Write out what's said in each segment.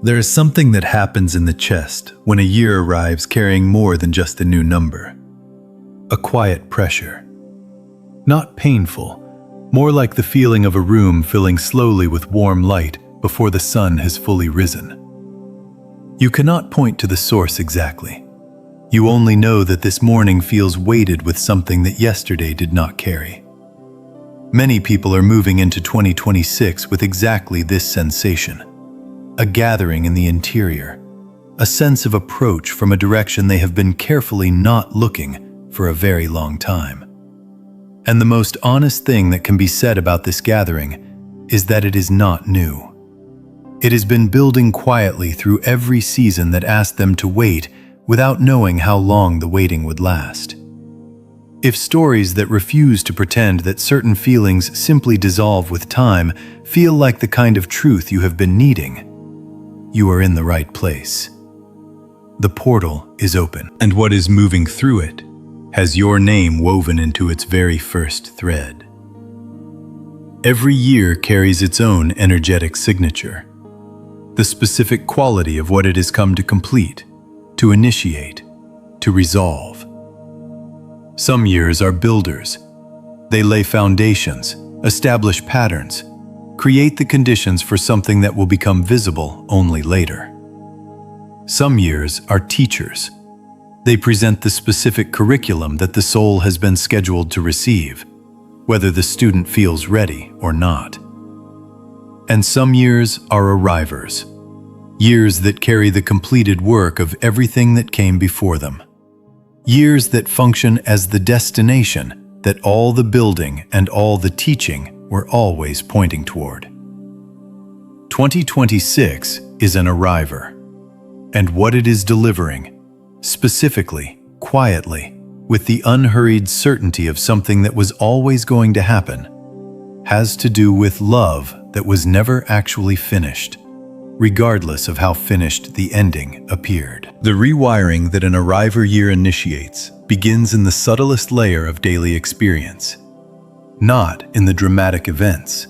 There is something that happens in the chest when a year arrives carrying more than just a new number. A quiet pressure. Not painful, more like the feeling of a room filling slowly with warm light before the sun has fully risen. You cannot point to the source exactly. You only know that this morning feels weighted with something that yesterday did not carry. Many people are moving into 2026 with exactly this sensation. A gathering in the interior. A sense of approach from a direction they have been carefully not looking for a very long time. And the most honest thing that can be said about this gathering is that it is not new. It has been building quietly through every season that asked them to wait without knowing how long the waiting would last. If stories that refuse to pretend that certain feelings simply dissolve with time feel like the kind of truth you have been needing, you are in the right place. The portal is open, and what is moving through it has your name woven into its very first thread. Every year carries its own energetic signature, the specific quality of what it has come to complete, to initiate, to resolve. Some years are builders. They lay foundations, establish patterns, create the conditions for something that will become visible only later. Some years are teachers. They present the specific curriculum that the soul has been scheduled to receive, whether the student feels ready or not. And some years are arrivers, years that carry the completed work of everything that came before them. Years that function as the destination that all the building and all the teaching were always pointing toward. 2026 is an arriver, and what it is delivering, specifically, quietly, with the unhurried certainty of something that was always going to happen, has to do with love that was never actually finished, regardless of how finished the ending appeared. The rewiring that an arriver year initiates begins in the subtlest layer of daily experience, not in the dramatic events,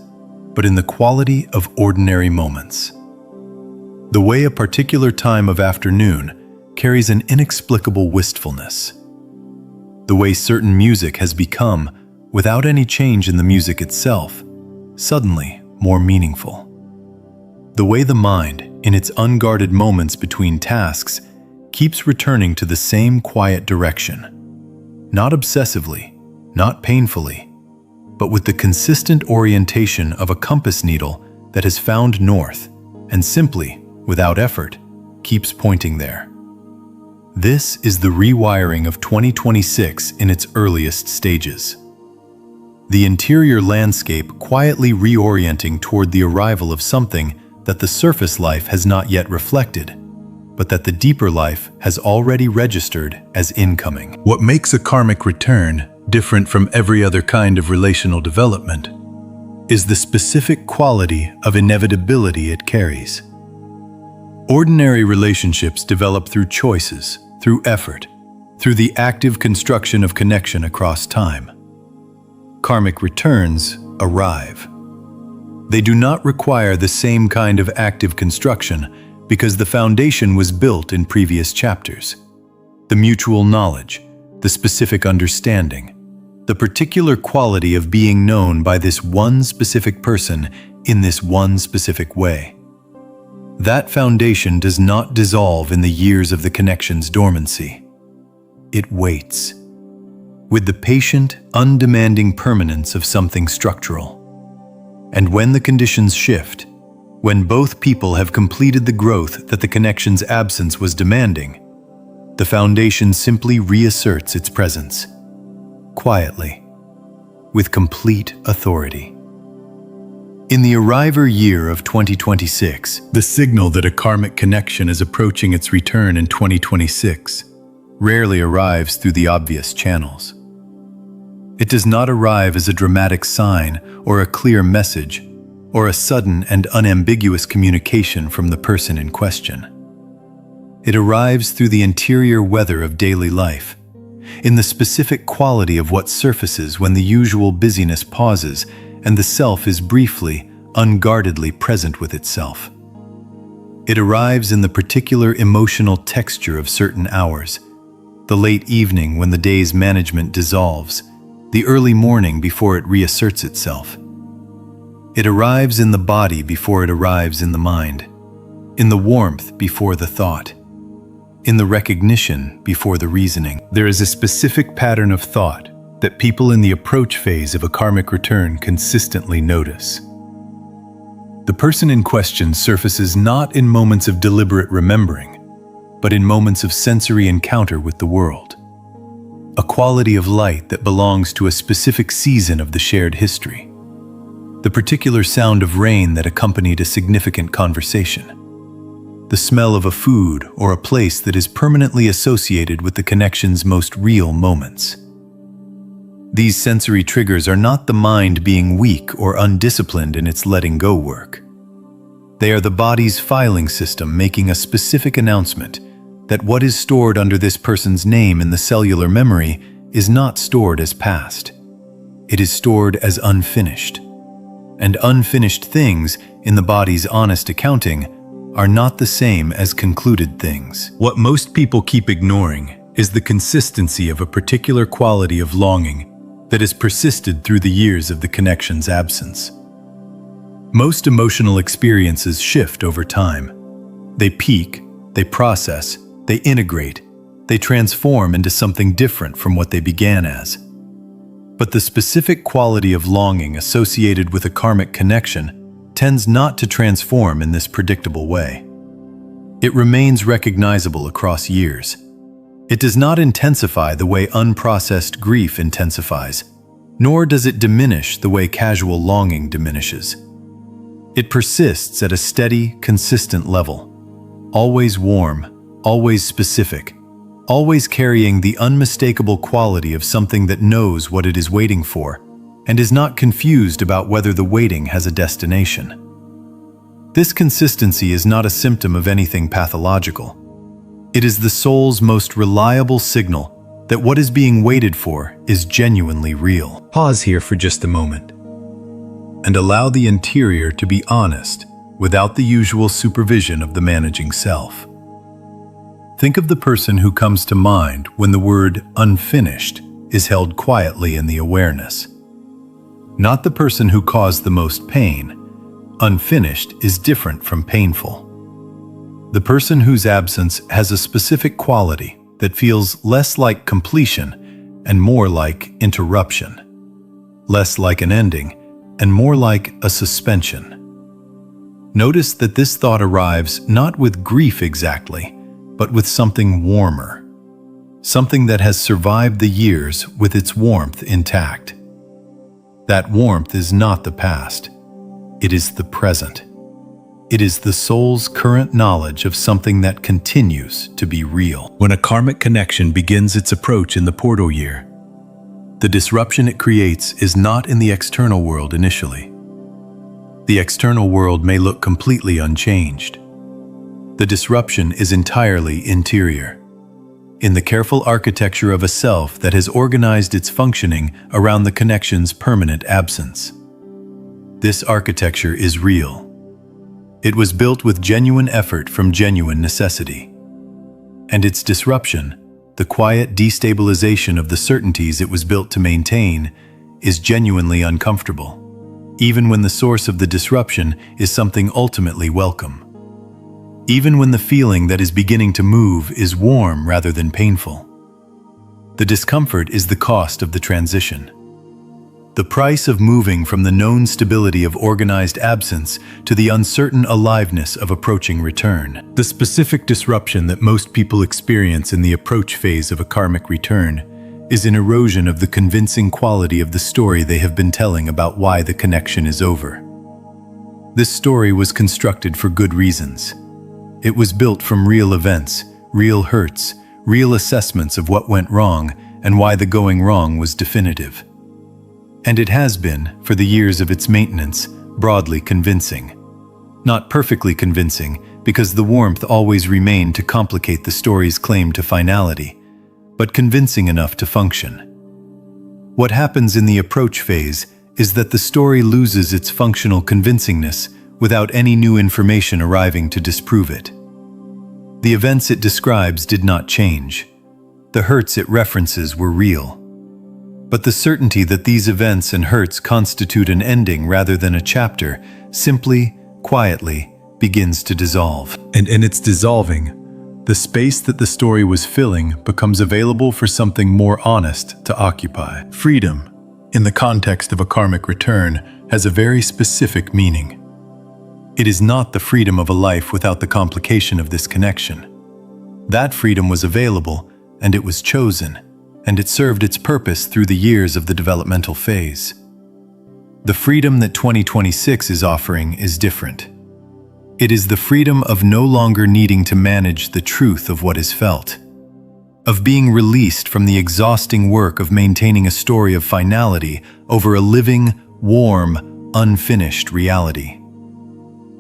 but in the quality of ordinary moments. The way a particular time of afternoon carries an inexplicable wistfulness. The way certain music has become, without any change in the music itself, suddenly more meaningful. The way the mind, in its unguarded moments between tasks, keeps returning to the same quiet direction. Not obsessively, not painfully, but with the consistent orientation of a compass needle that has found north and simply, without effort, keeps pointing there. This is the rewiring of 2026 in its earliest stages. The interior landscape quietly reorienting toward the arrival of something that the surface life has not yet reflected, but that the deeper life has already registered as incoming. What makes a karmic return different from every other kind of relational development is the specific quality of inevitability it carries. Ordinary relationships develop through choices, through effort, through the active construction of connection across time. Karmic returns arrive. They do not require the same kind of active construction because the foundation was built in previous chapters. The mutual knowledge, the specific understanding, the particular quality of being known by this one specific person in this one specific way. That foundation does not dissolve in the years of the connection's dormancy. It waits, with the patient, undemanding permanence of something structural. And when the conditions shift, when both people have completed the growth that the connection's absence was demanding, the foundation simply reasserts its presence, quietly, with complete authority. In the arriver year of 2026, the signal that a karmic connection is approaching its return in 2026 rarely arrives through the obvious channels. It does not arrive as a dramatic sign or a clear message or a sudden and unambiguous communication from the person in question. It arrives through the interior weather of daily life, in the specific quality of what surfaces when the usual busyness pauses and the self is briefly, unguardedly present with itself. It arrives in the particular emotional texture of certain hours, the late evening when the day's management dissolves, the early morning before it reasserts itself. It arrives in the body before it arrives in the mind, in the warmth before the thought, in the recognition before the reasoning. There is a specific pattern of thought that people in the approach phase of a karmic return consistently notice. The person in question surfaces not in moments of deliberate remembering, but in moments of sensory encounter with the world. A quality of light that belongs to a specific season of the shared history. The particular sound of rain that accompanied a significant conversation. The smell of a food or a place that is permanently associated with the connection's most real moments. These sensory triggers are not the mind being weak or undisciplined in its letting go work. They are the body's filing system making a specific announcement that what is stored under this person's name in the cellular memory is not stored as past. It is stored as unfinished. And unfinished things, in the body's honest accounting, are not the same as concluded things. What most people keep ignoring is the consistency of a particular quality of longing that has persisted through the years of the connection's absence. Most emotional experiences shift over time. They peak, they process, they integrate, they transform into something different from what they began as. But the specific quality of longing associated with a karmic connection tends not to transform in this predictable way. It remains recognizable across years. It does not intensify the way unprocessed grief intensifies, nor does it diminish the way casual longing diminishes. It persists at a steady, consistent level, always warm, always specific, always carrying the unmistakable quality of something that knows what it is waiting for and is not confused about whether the waiting has a destination. This consistency is not a symptom of anything pathological. It is the soul's most reliable signal that what is being waited for is genuinely real. Pause here for just a moment and allow the interior to be honest without the usual supervision of the managing self. Think of the person who comes to mind when the word unfinished is held quietly in the awareness. Not the person who caused the most pain. Unfinished is different from painful. The person whose absence has a specific quality that feels less like completion and more like interruption, less like an ending and more like a suspension. Notice that this thought arrives not with grief exactly, but with something warmer, something that has survived the years with its warmth intact. That warmth is not the past, it is the present. It is the soul's current knowledge of something that continues to be real. When a karmic connection begins its approach in the portal year, the disruption it creates is not in the external world initially. The external world may look completely unchanged. The disruption is entirely interior, in the careful architecture of a self that has organized its functioning around the connection's permanent absence. This architecture is real. It was built with genuine effort from genuine necessity. And its disruption, the quiet destabilization of the certainties it was built to maintain, is genuinely uncomfortable, even when the source of the disruption is something ultimately welcome. Even when the feeling that is beginning to move is warm rather than painful. The discomfort is the cost of the transition. The price of moving from the known stability of organized absence to the uncertain aliveness of approaching return. The specific disruption that most people experience in the approach phase of a karmic return is an erosion of the convincing quality of the story they have been telling about why the connection is over. This story was constructed for good reasons. It was built from real events, real hurts, real assessments of what went wrong and why the going wrong was definitive. And it has been, for the years of its maintenance, broadly convincing. Not perfectly convincing, because the warmth always remained to complicate the story's claim to finality, but convincing enough to function. What happens in the approach phase is that the story loses its functional convincingness without any new information arriving to disprove it. The events it describes did not change. The hurts it references were real. But the certainty that these events and hurts constitute an ending rather than a chapter simply, quietly, begins to dissolve. And in its dissolving, the space that the story was filling becomes available for something more honest to occupy. Freedom, in the context of a karmic return, has a very specific meaning. It is not the freedom of a life without the complication of this connection. That freedom was available, and it was chosen, and it served its purpose through the years of the developmental phase. The freedom that 2026 is offering is different. It is the freedom of no longer needing to manage the truth of what is felt, of being released from the exhausting work of maintaining a story of finality over a living, warm, unfinished reality,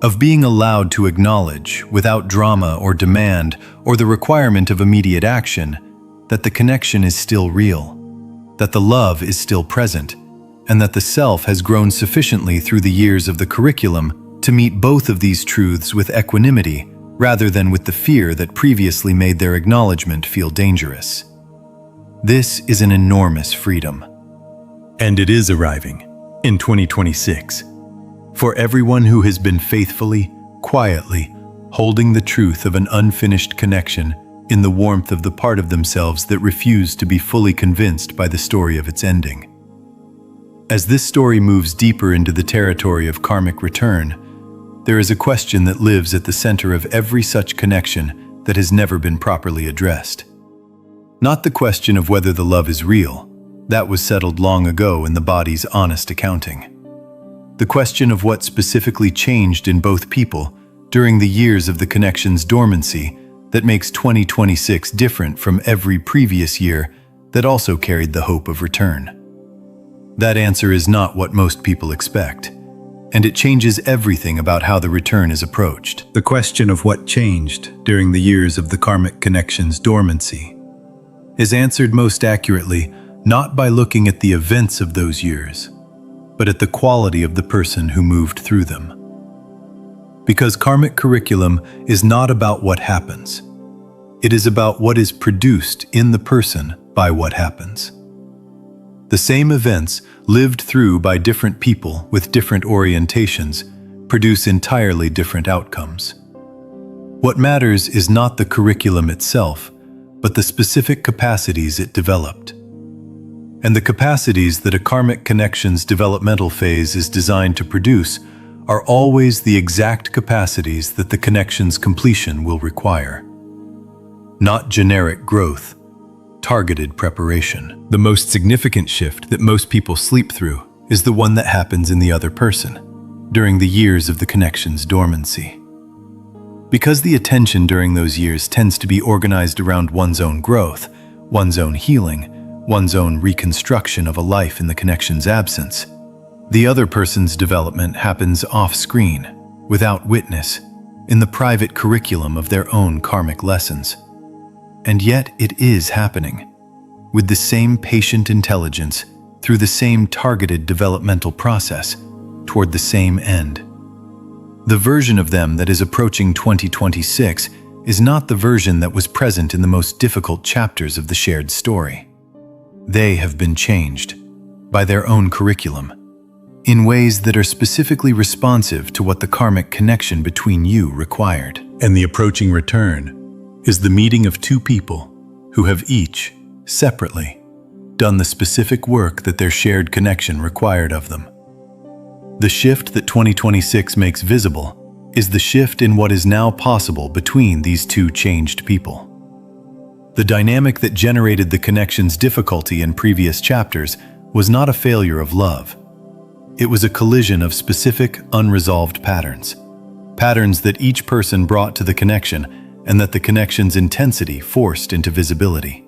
of being allowed to acknowledge, without drama or demand or the requirement of immediate action, that the connection is still real, that the love is still present, and that the self has grown sufficiently through the years of the curriculum to meet both of these truths with equanimity rather than with the fear that previously made their acknowledgement feel dangerous. This is an enormous freedom. And it is arriving in 2026 for everyone who has been faithfully, quietly, holding the truth of an unfinished connection in the warmth of the part of themselves that refused to be fully convinced by the story of its ending. As this story moves deeper into the territory of karmic return, there is a question that lives at the center of every such connection that has never been properly addressed. Not the question of whether the love is real, that was settled long ago in the body's honest accounting. The question of what specifically changed in both people during the years of the connection's dormancy that makes 2026 different from every previous year that also carried the hope of return. That answer is not what most people expect, and it changes everything about how the return is approached. The question of what changed during the years of the karmic connection's dormancy is answered most accurately not by looking at the events of those years, but at the quality of the person who moved through them. Because karmic curriculum is not about what happens. It is about what is produced in the person by what happens. The same events lived through by different people with different orientations produce entirely different outcomes. What matters is not the curriculum itself, but the specific capacities it developed. And the capacities that a karmic connection's developmental phase is designed to produce are always the exact capacities that the connection's completion will require. Not generic growth, targeted preparation. The most significant shift that most people sleep through is the one that happens in the other person during the years of the connection's dormancy. Because the attention during those years tends to be organized around one's own growth, one's own healing, one's own reconstruction of a life in the connection's absence, the other person's development happens off-screen, without witness, in the private curriculum of their own karmic lessons. And yet it is happening, with the same patient intelligence, through the same targeted developmental process, toward the same end. The version of them that is approaching 2026 is not the version that was present in the most difficult chapters of the shared story. They have been changed by their own curriculum in ways that are specifically responsive to what the karmic connection between you required. And the approaching return is the meeting of two people who have each, separately, done the specific work that their shared connection required of them. The shift that 2026 makes visible is the shift in what is now possible between these two changed people. The dynamic that generated the connection's difficulty in previous chapters was not a failure of love. It was a collision of specific, unresolved patterns. Patterns that each person brought to the connection and that the connection's intensity forced into visibility.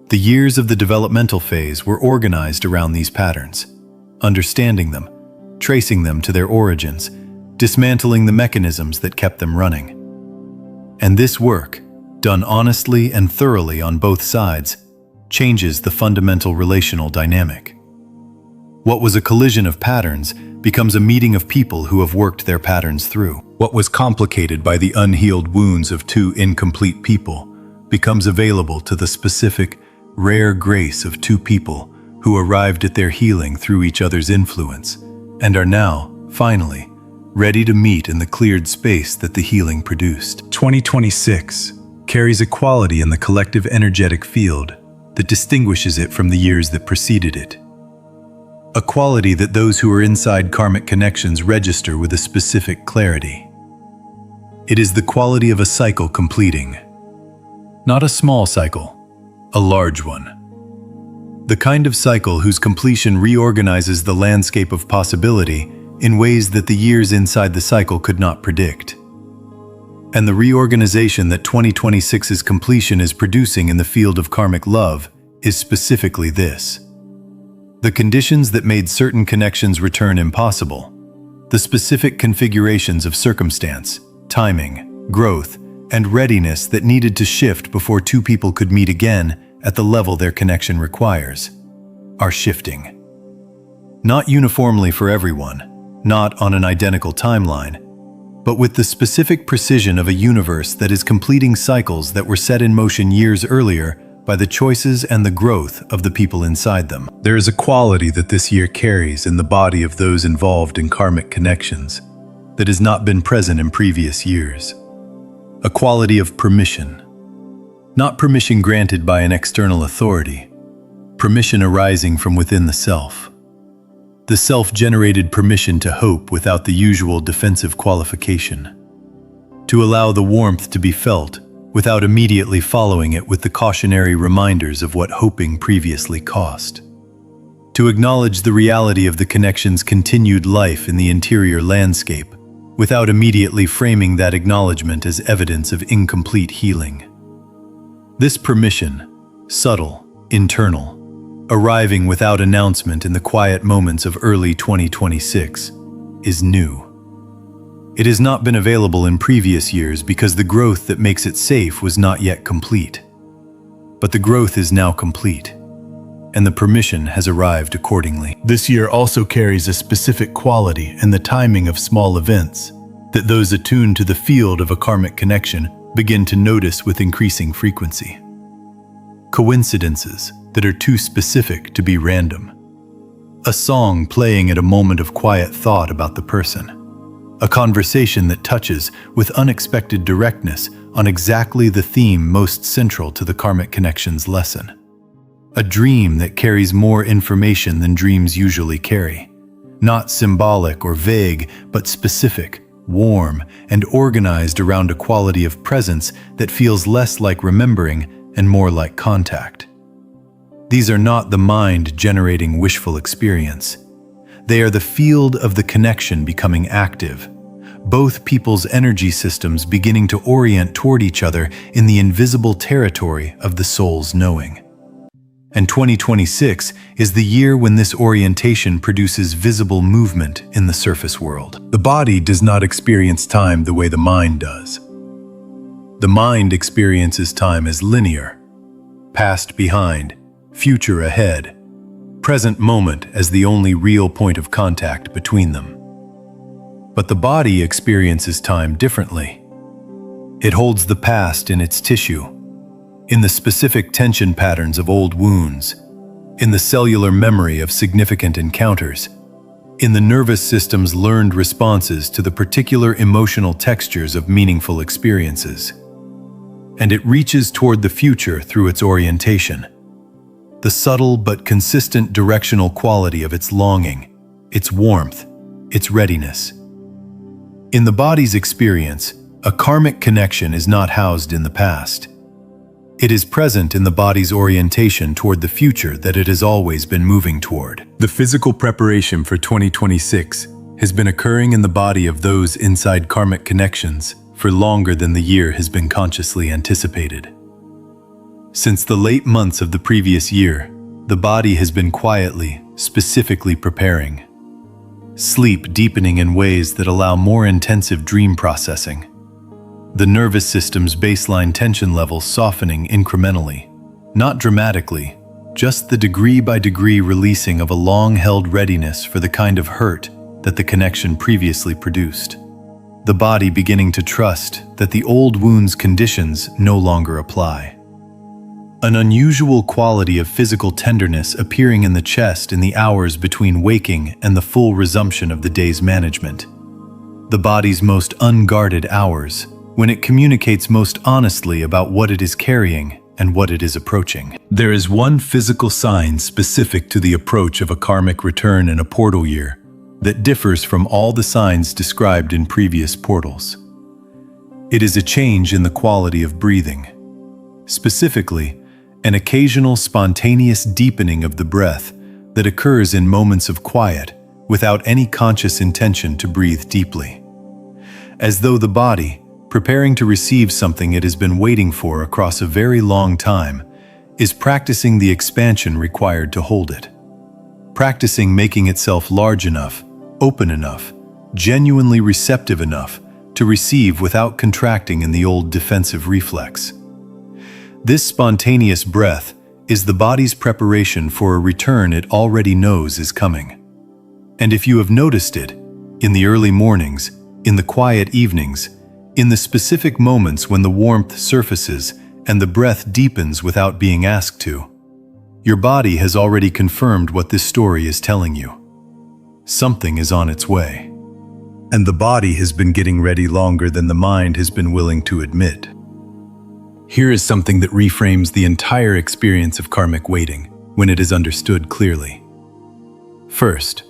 The years of the developmental phase were organized around these patterns, understanding them, tracing them to their origins, dismantling the mechanisms that kept them running. And this work, done honestly and thoroughly on both sides, changes the fundamental relational dynamic. What was a collision of patterns becomes a meeting of people who have worked their patterns through. What was complicated by the unhealed wounds of two incomplete people becomes available to the specific, rare grace of two people who arrived at their healing through each other's influence and are now, finally, ready to meet in the cleared space that the healing produced. 2026 carries a quality in the collective energetic field that distinguishes it from the years that preceded it. A quality that those who are inside karmic connections register with a specific clarity. It is the quality of a cycle completing. Not a small cycle, a large one. The kind of cycle whose completion reorganizes the landscape of possibility in ways that the years inside the cycle could not predict. And the reorganization that 2026's completion is producing in the field of karmic love is specifically this. The conditions that made certain connections return impossible, the specific configurations of circumstance, timing, growth, and readiness that needed to shift before two people could meet again at the level their connection requires, are shifting. Not uniformly for everyone, not on an identical timeline, but with the specific precision of a universe that is completing cycles that were set in motion years earlier by the choices and the growth of the people inside them. There is a quality that this year carries in the body of those involved in karmic connections that has not been present in previous years. A quality of permission. Not permission granted by an external authority, permission arising from within the self. The self-generated permission to hope without the usual defensive qualification. To allow the warmth to be felt without immediately following it with the cautionary reminders of what hoping previously cost. To acknowledge the reality of the connection's continued life in the interior landscape without immediately framing that acknowledgement as evidence of incomplete healing. This permission, subtle, internal, arriving without announcement in the quiet moments of early 2026, is new. It has not been available in previous years because the growth that makes it safe was not yet complete. But the growth is now complete, and the permission has arrived accordingly. This year also carries a specific quality in the timing of small events that those attuned to the field of a karmic connection begin to notice with increasing frequency. Coincidences that are too specific to be random. A song playing at a moment of quiet thought about the person. A conversation that touches with unexpected directness on exactly the theme most central to the karmic connection's lesson. A dream that carries more information than dreams usually carry. Not symbolic or vague, but specific, warm, and organized around a quality of presence that feels less like remembering and more like contact. These are not the mind generating wishful experience. They are the field of the connection becoming active, both people's energy systems beginning to orient toward each other in the invisible territory of the soul's knowing. And 2026 is the year when this orientation produces visible movement in the surface world. The body does not experience time the way the mind does. The mind experiences time as linear, past behind, future ahead, present moment as the only real point of contact between them. But the body experiences time differently. It holds the past in its tissue, in the specific tension patterns of old wounds, in the cellular memory of significant encounters, in the nervous system's learned responses to the particular emotional textures of meaningful experiences. And it reaches toward the future through its orientation. The subtle but consistent directional quality of its longing, its warmth, its readiness. In the body's experience, a karmic connection is not housed in the past. It is present in the body's orientation toward the future that it has always been moving toward. The physical preparation for 2026 has been occurring in the body of those inside karmic connections for longer than the year has been consciously anticipated. Since the late months of the previous year, the body has been quietly, specifically preparing. Sleep deepening in ways that allow more intensive dream processing. The nervous system's baseline tension levels softening incrementally, not dramatically, just the degree by degree releasing of a long-held readiness for the kind of hurt that the connection previously produced. The body beginning to trust that the old wound's conditions no longer apply. An unusual quality of physical tenderness appearing in the chest in the hours between waking and the full resumption of the day's management. The body's most unguarded hours, when it communicates most honestly about what it is carrying and what it is approaching. There is one physical sign specific to the approach of a karmic return in a portal year that differs from all the signs described in previous portals. It is a change in the quality of breathing. Specifically, an occasional spontaneous deepening of the breath that occurs in moments of quiet without any conscious intention to breathe deeply. As though the body, preparing to receive something it has been waiting for across a very long time, is practicing the expansion required to hold it. Practicing making itself large enough, open enough, genuinely receptive enough to receive without contracting in the old defensive reflex. This spontaneous breath is the body's preparation for a return it already knows is coming. And if you have noticed it, in the early mornings, in the quiet evenings, in the specific moments when the warmth surfaces and the breath deepens without being asked to, your body has already confirmed what this story is telling you. Something is on its way. And the body has been getting ready longer than the mind has been willing to admit. Here is something that reframes the entire experience of karmic waiting when it is understood clearly. First,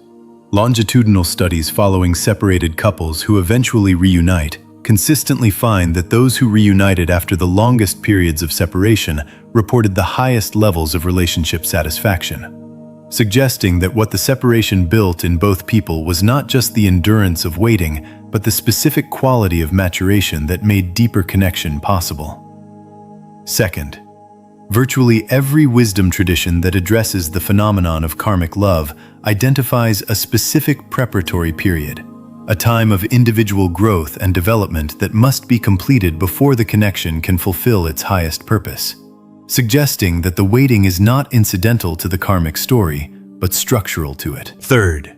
longitudinal studies following separated couples who eventually reunite consistently find that those who reunited after the longest periods of separation reported the highest levels of relationship satisfaction, suggesting that what the separation built in both people was not just the endurance of waiting, but the specific quality of maturation that made deeper connection possible. Second, virtually every wisdom tradition that addresses the phenomenon of karmic love identifies a specific preparatory period, a time of individual growth and development that must be completed before the connection can fulfill its highest purpose, suggesting that the waiting is not incidental to the karmic story, but structural to it. Third,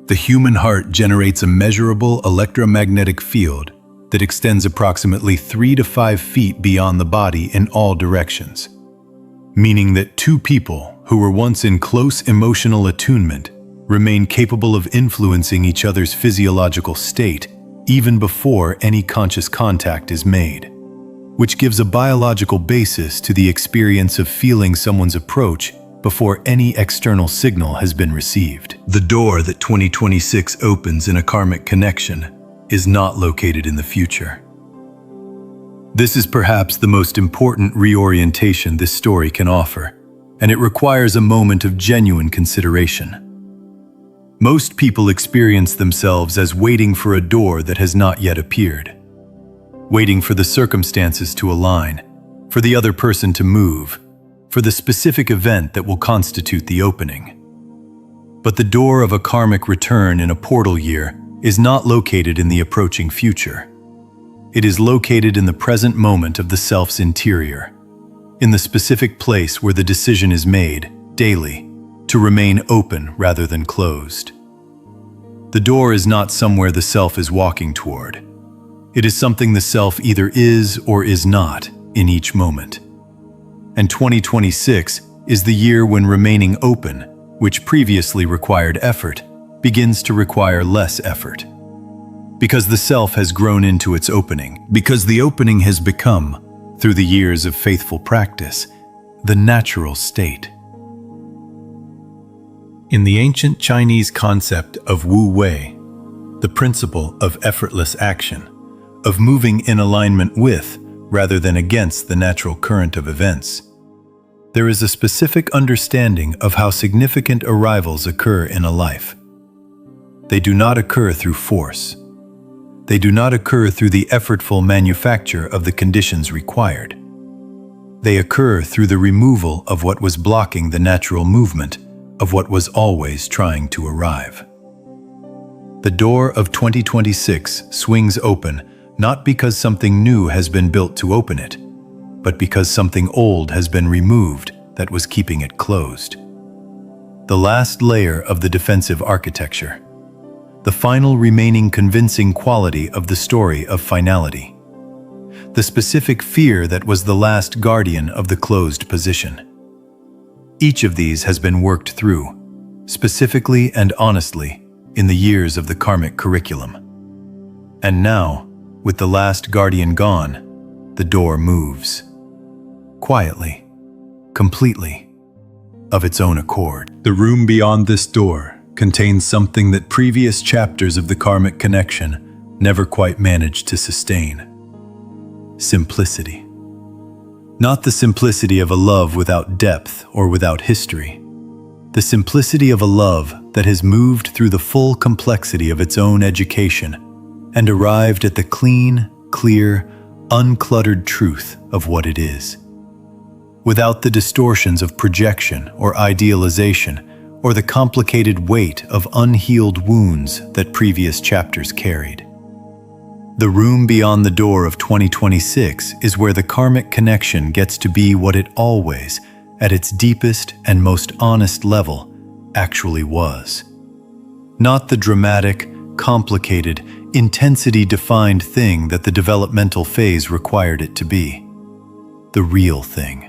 the human heart generates a measurable electromagnetic field that extends approximately 3 to 5 feet beyond the body in all directions, meaning that two people who were once in close emotional attunement remain capable of influencing each other's physiological state even before any conscious contact is made, which gives a biological basis to the experience of feeling someone's approach before any external signal has been received. The door that 2026 opens in a karmic connection is not located in the future. This is perhaps the most important reorientation this story can offer, and it requires a moment of genuine consideration. Most people experience themselves as waiting for a door that has not yet appeared, waiting for the circumstances to align, for the other person to move, for the specific event that will constitute the opening. But the door of a karmic return in a portal year is not located in the approaching future. It is located in the present moment of the self's interior, in the specific place where the decision is made, daily, to remain open rather than closed. The door is not somewhere the self is walking toward. It is something the self either is or is not in each moment. And 2026 is the year when remaining open, which previously required effort, begins to require less effort. Because the self has grown into its opening, because the opening has become, through the years of faithful practice, the natural state. In the ancient Chinese concept of Wu Wei, the principle of effortless action, of moving in alignment with, rather than against the natural current of events, there is a specific understanding of how significant arrivals occur in a life. They do not occur through force. They do not occur through the effortful manufacture of the conditions required. They occur through the removal of what was blocking the natural movement of what was always trying to arrive. The door of 2026 swings open not because something new has been built to open it, but because something old has been removed that was keeping it closed. The last layer of the defensive architecture, the final remaining convincing quality of the story of finality. The specific fear that was the last guardian of the closed position. Each of these has been worked through, specifically and honestly, in the years of the karmic curriculum. And now, with the last guardian gone, the door moves. Quietly, completely, of its own accord. The room beyond this door contains something that previous chapters of the karmic connection never quite managed to sustain. Simplicity. Not the simplicity of a love without depth or without history. The simplicity of a love that has moved through the full complexity of its own education and arrived at the clean, clear, uncluttered truth of what it is. Without the distortions of projection or idealization, or the complicated weight of unhealed wounds that previous chapters carried. The room beyond the door of 2026 is where the karmic connection gets to be what it always, at its deepest and most honest level, actually was. Not the dramatic, complicated, intensity-defined thing that the developmental phase required it to be. The real thing.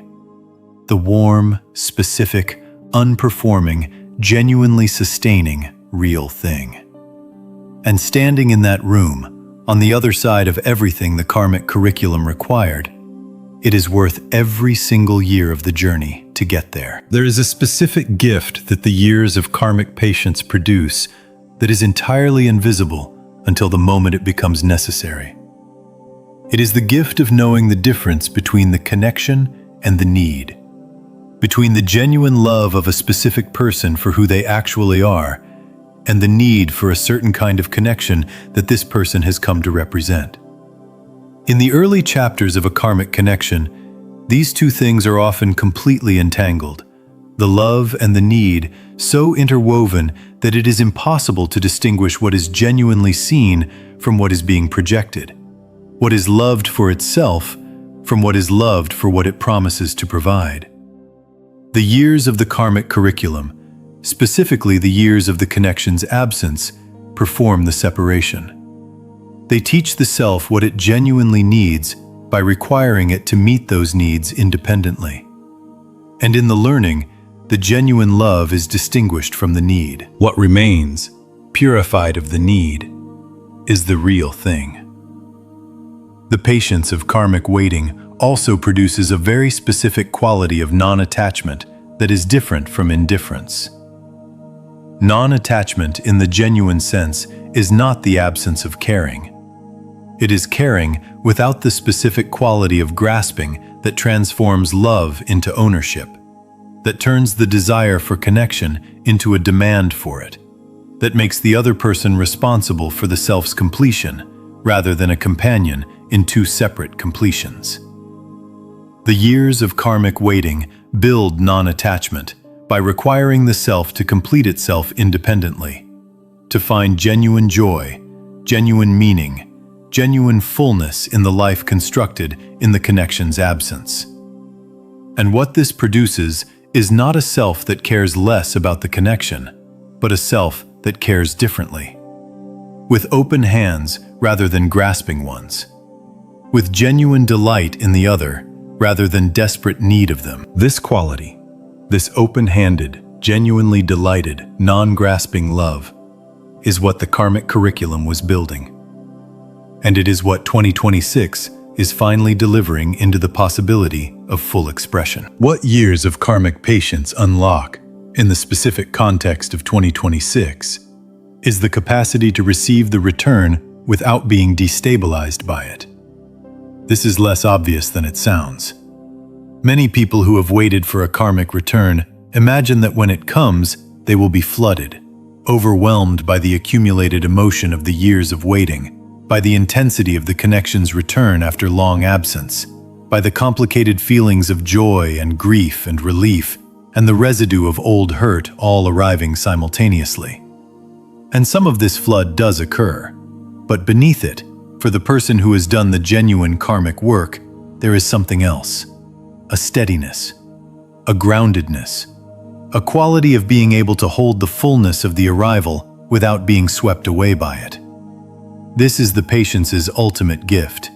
The warm, specific, unperforming, genuinely sustaining, real thing. And standing in that room, on the other side of everything the karmic curriculum required, it is worth every single year of the journey to get there. There is a specific gift that the years of karmic patience produce that is entirely invisible until the moment it becomes necessary. It is the gift of knowing the difference between the connection and the need, between the genuine love of a specific person for who they actually are and the need for a certain kind of connection that this person has come to represent. In the early chapters of a karmic connection, these two things are often completely entangled, the love and the need so interwoven that it is impossible to distinguish what is genuinely seen from what is being projected, what is loved for itself from what is loved for what it promises to provide. The years of the karmic curriculum, specifically the years of the connection's absence, perform the separation. They teach the self what it genuinely needs by requiring it to meet those needs independently. And in the learning, the genuine love is distinguished from the need. What remains, purified of the need, is the real thing. The patience of karmic waiting also produces a very specific quality of non-attachment that is different from indifference. Non-attachment in the genuine sense is not the absence of caring. It is caring without the specific quality of grasping that transforms love into ownership, that turns the desire for connection into a demand for it, that makes the other person responsible for the self's completion rather than a companion in two separate completions. The years of karmic waiting build non-attachment by requiring the self to complete itself independently, to find genuine joy, genuine meaning, genuine fullness in the life constructed in the connection's absence. And what this produces is not a self that cares less about the connection, but a self that cares differently, with open hands rather than grasping ones, with genuine delight in the other rather than desperate need of them. This quality, this open-handed, genuinely delighted, non-grasping love, is what the karmic curriculum was building. And it is what 2026 is finally delivering into the possibility of full expression. What years of karmic patience unlock, in the specific context of 2026, is the capacity to receive the return without being destabilized by it. This is less obvious than it sounds. Many people who have waited for a karmic return imagine that when it comes, they will be flooded, overwhelmed by the accumulated emotion of the years of waiting, by the intensity of the connection's return after long absence, by the complicated feelings of joy and grief and relief, and the residue of old hurt all arriving simultaneously. And some of this flood does occur, but beneath it, for the person who has done the genuine karmic work, there is something else. A steadiness, a groundedness, a quality of being able to hold the fullness of the arrival without being swept away by it. This is the patience's ultimate gift,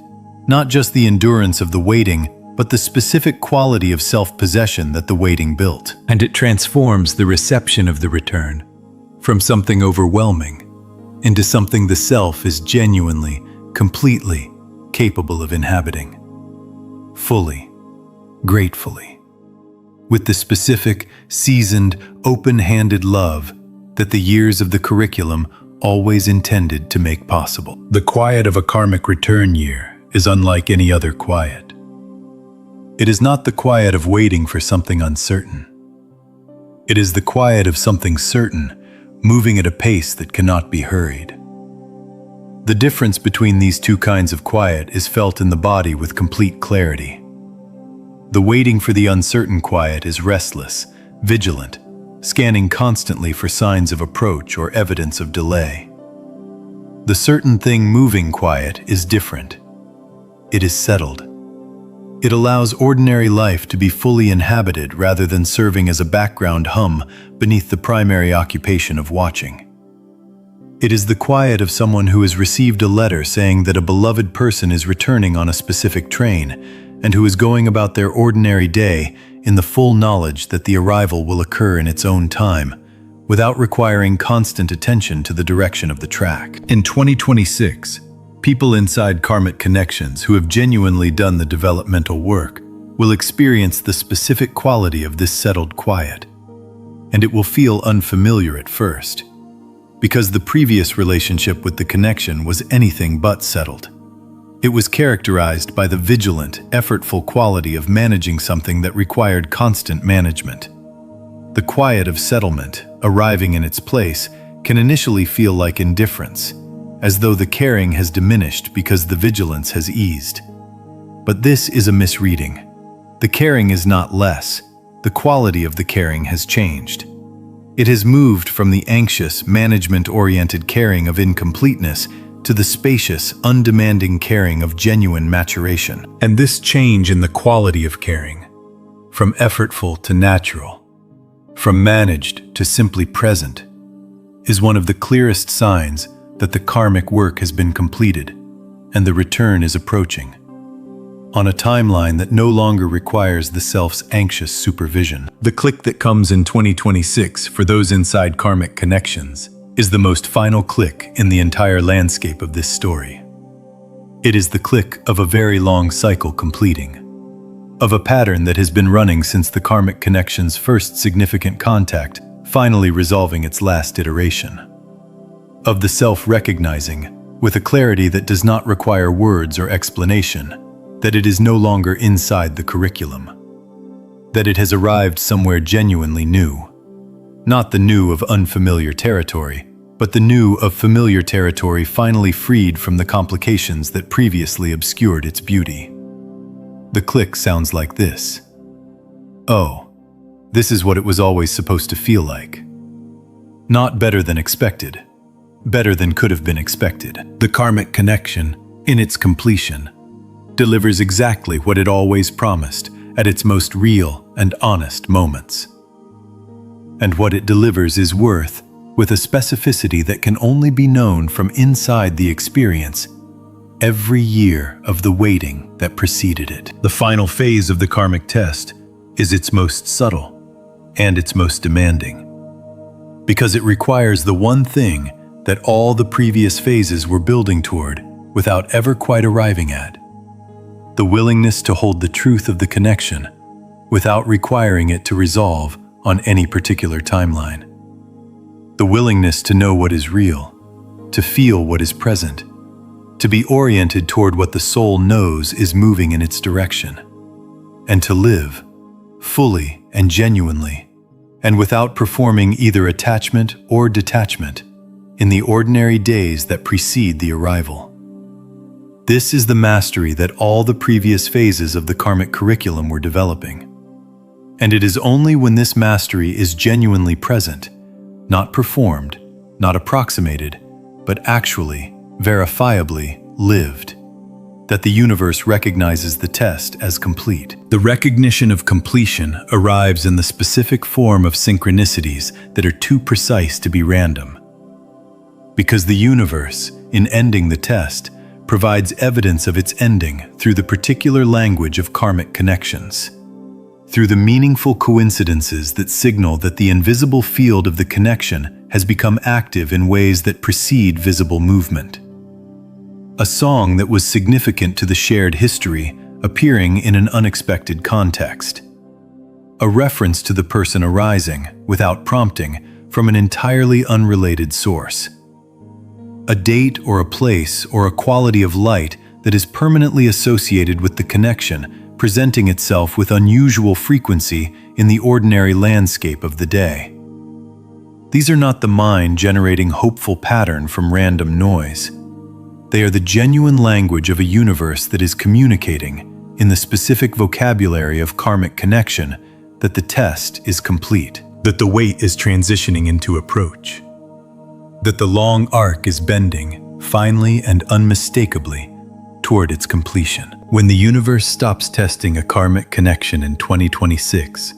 not just the endurance of the waiting, but the specific quality of self-possession that the waiting built. And it transforms the reception of the return from something overwhelming into something the self is genuinely, completely capable of inhabiting. Fully, gratefully, with the specific, seasoned, open-handed love that the years of the curriculum always intended to make possible. The quiet of a karmic return year is unlike any other quiet. It is not the quiet of waiting for something uncertain. It is the quiet of something certain, moving at a pace that cannot be hurried. The difference between these two kinds of quiet is felt in the body with complete clarity. The waiting for the uncertain quiet is restless, vigilant, scanning constantly for signs of approach or evidence of delay. The certain thing moving quiet is different. It is settled. It allows ordinary life to be fully inhabited rather than serving as a background hum beneath the primary occupation of watching. It is the quiet of someone who has received a letter saying that a beloved person is returning on a specific train and who is going about their ordinary day in the full knowledge that the arrival will occur in its own time, without requiring constant attention to the direction of the track. In 2026, people inside Karmic connections who have genuinely done the developmental work will experience the specific quality of this settled quiet, and it will feel unfamiliar at first, because the previous relationship with the connection was anything but settled. It was characterized by the vigilant, effortful quality of managing something that required constant management. The quiet of settlement, arriving in its place, can initially feel like indifference, as though the caring has diminished because the vigilance has eased. But this is a misreading. The caring is not less. The quality of the caring has changed. It has moved from the anxious, management-oriented caring of incompleteness to the spacious, undemanding caring of genuine maturation. And this change in the quality of caring, from effortful to natural, from managed to simply present, is one of the clearest signs that the karmic work has been completed and the return is approaching, on a timeline that no longer requires the self's anxious supervision. The click that comes in 2026 for those inside Karmic connections is the most final click in the entire landscape of this story. It is the click of a very long cycle completing, of a pattern that has been running since the Karmic connection's first significant contact, finally resolving its last iteration. Of the self-recognizing, with a clarity that does not require words or explanation, that it is no longer inside the curriculum, that it has arrived somewhere genuinely new. Not the new of unfamiliar territory, but the new of familiar territory finally freed from the complications that previously obscured its beauty. The click sounds like this. Oh, this is what it was always supposed to feel like. Not better than expected. Better than could have been expected. The Karmic connection, in its completion, delivers exactly what it always promised at its most real and honest moments. And what it delivers is worth, with a specificity that can only be known from inside the experience, every year of the waiting that preceded it. The final phase of the Karmic test is its most subtle and its most demanding, because it requires the one thing that all the previous phases were building toward without ever quite arriving at: the willingness to hold the truth of the connection without requiring it to resolve on any particular timeline. The willingness to know what is real, to feel what is present, to be oriented toward what the soul knows is moving in its direction, and to live fully and genuinely, and without performing either attachment or detachment in the ordinary days that precede the arrival. This is the mastery that all the previous phases of the Karmic curriculum were developing. And it is only when this mastery is genuinely present, not performed, not approximated, but actually, verifiably lived, that the universe recognizes the test as complete. The recognition of completion arrives in the specific form of synchronicities that are too precise to be random. because the universe, in ending the test, provides evidence of its ending through the particular language of karmic connections, through the meaningful coincidences that signal that the invisible field of the connection has become active in ways that precede visible movement. A song that was significant to the shared history appearing in an unexpected context. A reference to the person arising, without prompting, from an entirely unrelated source. A date or a place or a quality of light that is permanently associated with the connection, presenting itself with unusual frequency in the ordinary landscape of the day. These are not the mind generating hopeful pattern from random noise. They are the genuine language of a universe that is communicating, in the specific vocabulary of karmic connection, that the test is complete, that the weight is transitioning into approach, that the long arc is bending, finally and unmistakably, toward its completion. When the universe stops testing a karmic connection in 2026,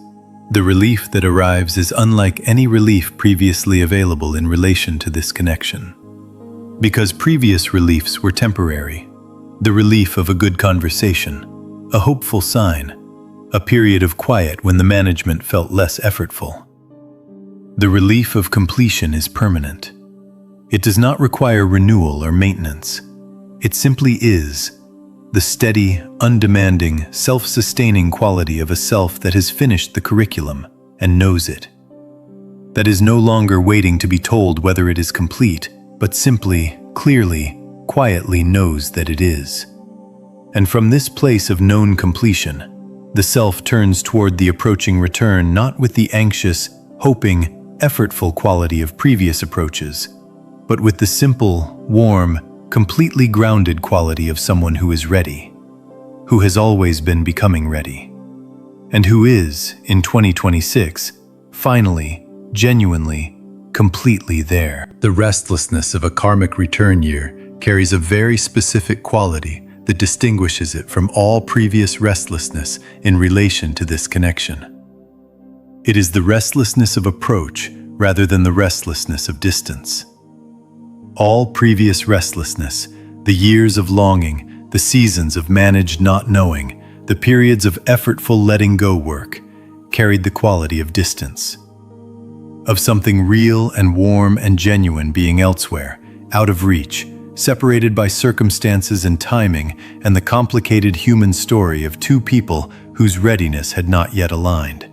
the relief that arrives is unlike any relief previously available in relation to this connection. Because previous reliefs were temporary, the relief of a good conversation, a hopeful sign, a period of quiet when the management felt less effortful. The relief of completion is permanent. It does not require renewal or maintenance. It simply is, the steady, undemanding, self-sustaining quality of a self that has finished the curriculum and knows it. That is no longer waiting to be told whether it is complete, but simply, clearly, quietly knows that it is. And from this place of known completion, the self turns toward the approaching return not with the anxious, hoping, effortful quality of previous approaches, but with the simple, warm, completely grounded quality of someone who is ready, who has always been becoming ready, and who is, in 2026, finally, genuinely, completely there. The restlessness of a karmic return year carries a very specific quality that distinguishes it from all previous restlessness in relation to this connection. It is the restlessness of approach rather than the restlessness of distance. All previous restlessness, the years of longing, the seasons of managed not knowing, the periods of effortful letting go work, carried the quality of distance, of something real and warm and genuine being elsewhere, out of reach, separated by circumstances and timing and the complicated human story of two people whose readiness had not yet aligned.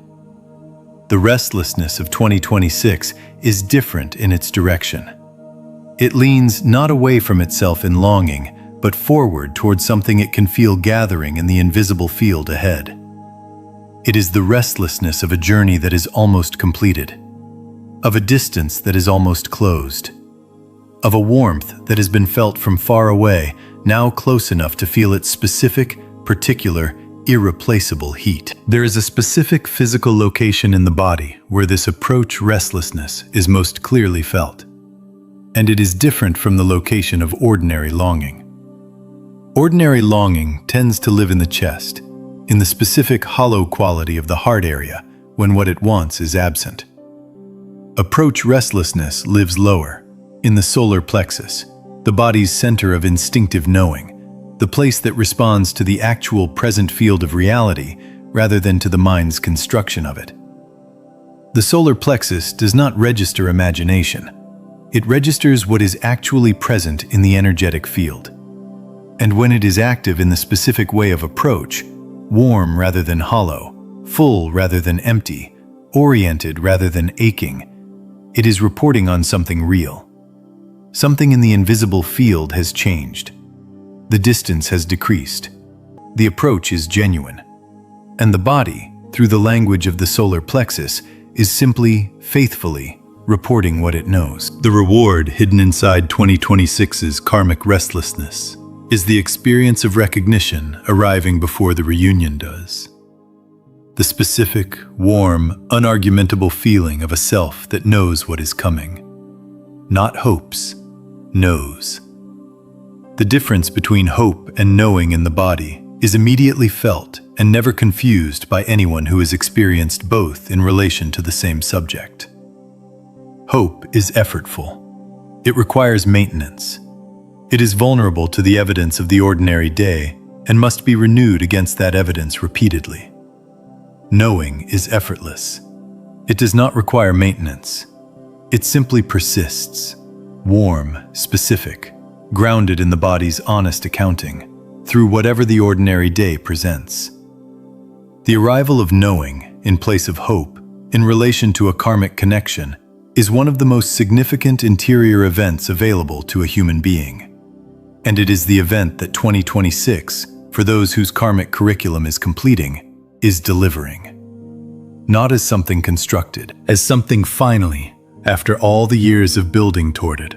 The restlessness of 2026 is different in its direction. It leans not away from itself in longing, but forward toward something it can feel gathering in the invisible field ahead. It is the restlessness of a journey that is almost completed, of a distance that is almost closed, of a warmth that has been felt from far away, now close enough to feel its specific, particular, irreplaceable heat. There is a specific physical location in the body where this approach restlessness is most clearly felt, and it is different from the location of ordinary longing. Ordinary longing tends to live in the chest, in the specific hollow quality of the heart area when what it wants is absent. Approach restlessness lives lower, in the solar plexus, the body's center of instinctive knowing, the place that responds to the actual present field of reality rather than to the mind's construction of it. The solar plexus does not register imagination. It registers what is actually present in the energetic field. And when it is active in the specific way of approach, warm rather than hollow, full rather than empty, oriented rather than aching, it is reporting on something real. Something in the invisible field has changed. The distance has decreased. The approach is genuine. And the body, through the language of the solar plexus, is simply, faithfully, reporting what it knows. The reward hidden inside 2026's karmic restlessness is the experience of recognition arriving before the reunion does. The specific, warm, unargumentable feeling of a self that knows what is coming. Not hopes, knows. The difference between hope and knowing in the body is immediately felt and never confused by anyone who has experienced both in relation to the same subject. Hope is effortful. It requires maintenance. It is vulnerable to the evidence of the ordinary day and must be renewed against that evidence repeatedly. Knowing is effortless. It does not require maintenance. It simply persists, warm, specific, grounded in the body's honest accounting, through whatever the ordinary day presents. The arrival of knowing, in place of hope, in relation to a karmic connection, is one of the most significant interior events available to a human being. And it is the event that 2026, for those whose karmic curriculum is completing, is delivering. Not as something constructed, as something finally, after all the years of building toward it,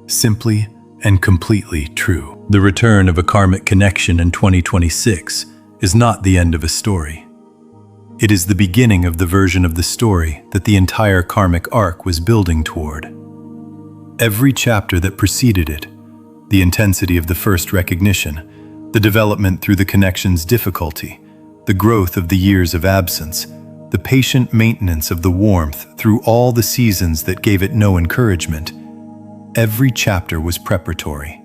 simply and completely true. The return of a karmic connection in 2026 is not the end of a story. It is the beginning of the version of the story that the entire karmic arc was building toward. Every chapter that preceded it, the intensity of the first recognition, the development through the connection's difficulty, the growth of the years of absence, the patient maintenance of the warmth through all the seasons that gave it no encouragement, every chapter was preparatory.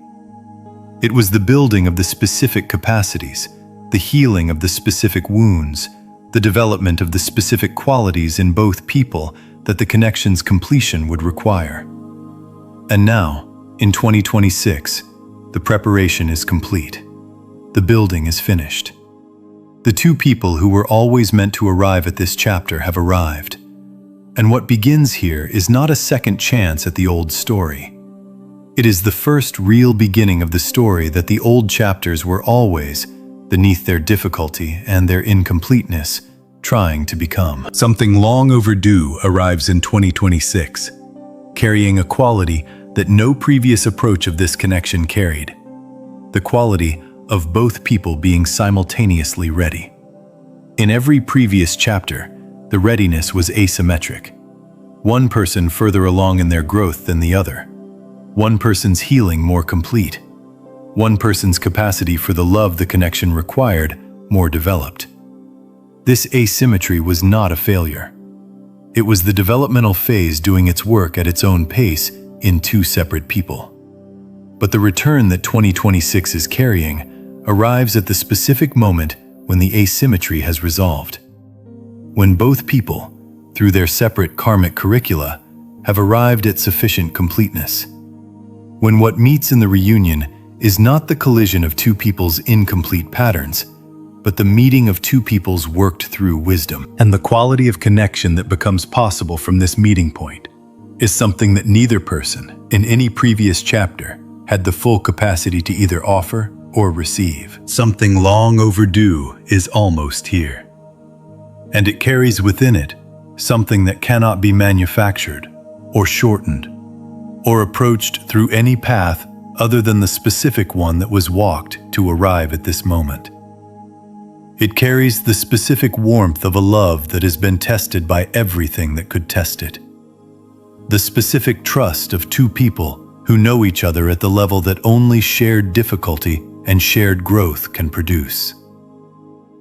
It was the building of the specific capacities, the healing of the specific wounds, the development of the specific qualities in both people that the connection's completion would require. And now, in 2026, the preparation is complete. The building is finished. The two people who were always meant to arrive at this chapter have arrived. And what begins here is not a second chance at the old story. It is the first real beginning of the story that the old chapters were always, beneath their difficulty and their incompleteness, trying to become. Something long overdue arrives in 2026, carrying a quality that no previous approach of this connection carried. The quality of both people being simultaneously ready. In every previous chapter, the readiness was asymmetric. One person further along in their growth than the other. One person's healing more complete. One person's capacity for the love the connection required more developed. This asymmetry was not a failure. It was the developmental phase doing its work at its own pace in two separate people. But the return that 2026 is carrying arrives at the specific moment when the asymmetry has resolved. When both people, through their separate karmic curricula, have arrived at sufficient completeness. When what meets in the reunion is not the collision of two people's incomplete patterns, but the meeting of two people's worked-through wisdom. And the quality of connection that becomes possible from this meeting point is something that neither person, in any previous chapter, had the full capacity to either offer or receive. Something long overdue is almost here. And it carries within it something that cannot be manufactured or shortened or approached through any path other than the specific one that was walked to arrive at this moment. It carries the specific warmth of a love that has been tested by everything that could test it. The specific trust of two people who know each other at the level that only shared difficulty and shared growth can produce.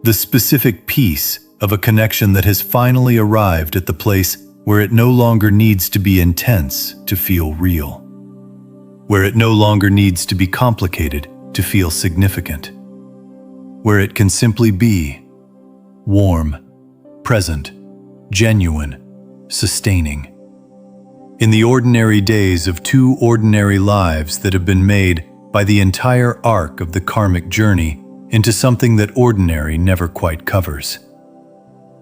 The specific peace of a connection that has finally arrived at the place where it no longer needs to be intense to feel real, where it no longer needs to be complicated to feel significant, where it can simply be warm, present, genuine, sustaining. In the ordinary days of two ordinary lives that have been made by the entire arc of the karmic journey into something that ordinary never quite covers.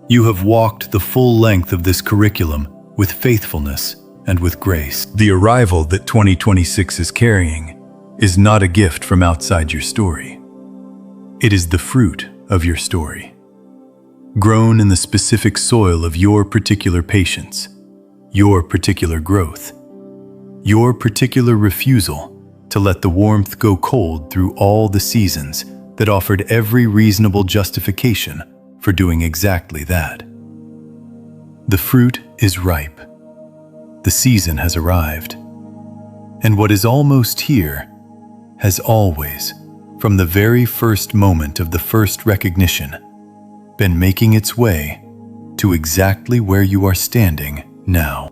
You have walked the full length of this curriculum with faithfulness and with grace. The arrival that 2026 is carrying is not a gift from outside your story. It is the fruit of your story, grown in the specific soil of your particular patience, your particular growth, your particular refusal to let the warmth go cold through all the seasons that offered every reasonable justification for doing exactly that. The fruit is ripe. The season has arrived. And what is almost here has always, from the very first moment of the first recognition, been making its way to exactly where you are standing now.